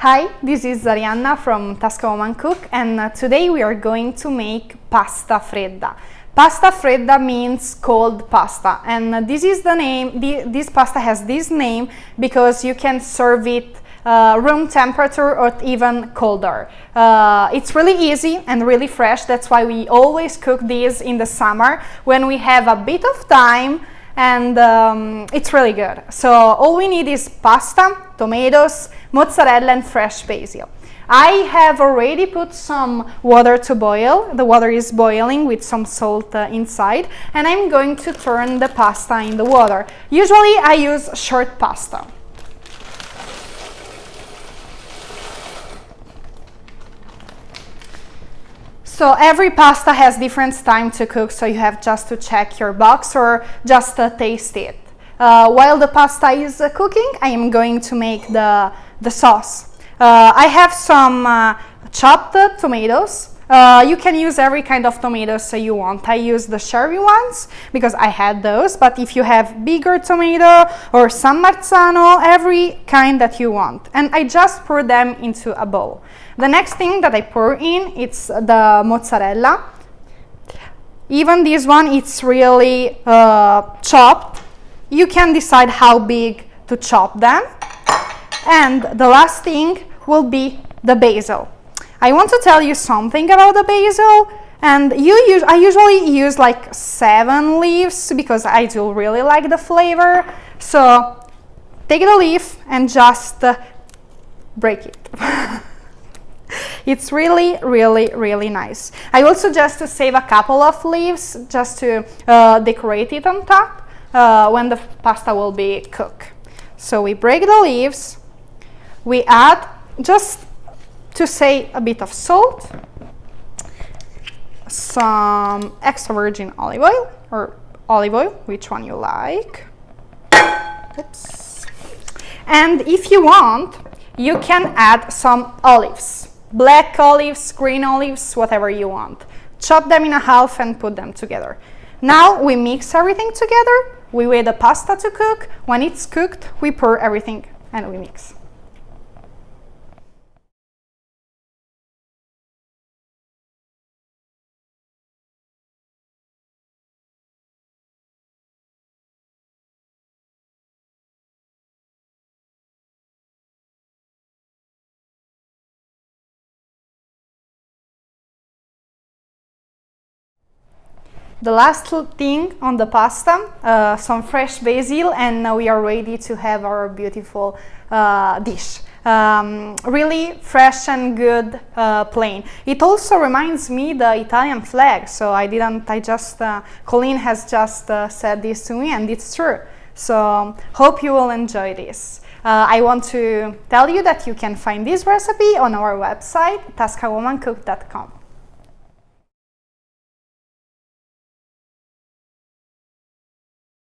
Hi, this is Arianna from Tuscan Cook, and today we are going to make pasta fredda. Pasta fredda means cold pasta, and this is the name. This pasta has this name because you can serve it room temperature or even colder. It's really easy and really fresh. That's why we always cook this in the summer when we have a bit of time, and it's really good. So all we need is pasta, tomatoes, mozzarella and fresh basil. I have already put some water to boil. The water is boiling with some salt inside, and I'm going to turn the pasta in the water. Usually I use short pasta. So every pasta has different time to cook, so you have just to check your box or just taste it. While the pasta is cooking, I am going to make the sauce. I have some chopped tomatoes. You can use every kind of tomatoes you want. I use the cherry ones because I had those, but if you have bigger tomato or San Marzano, every kind that you want. And I just pour them into a bowl. The next thing that I pour in, it's the mozzarella. Even this one, it's really chopped. You can decide how big to chop them. And the last thing will be the basil. I want to tell you something about the basil, and I usually use like 7 leaves because I do really like the flavor. So take the leaf and just break it. It's really, really, really nice. I also just to save a couple of leaves just to decorate it on top when the pasta will be cooked. So we break the leaves. We add, just to say, a bit of salt, some extra virgin olive oil, or olive oil, which one you like. Oops. And if you want, you can add some olives. Black olives, green olives, whatever you want. Chop them in half and put them together. Now we mix everything together. We wait the pasta to cook. When it's cooked, we pour everything and we mix. The last thing on the pasta, some fresh basil, and now we are ready to have our beautiful dish. Really fresh and good, plain. It also reminds me the Italian flag, so Colleen has just said this to me, and it's true. So hope you will enjoy this. I want to tell you that you can find this recipe on our website, tuscanwomancook.com.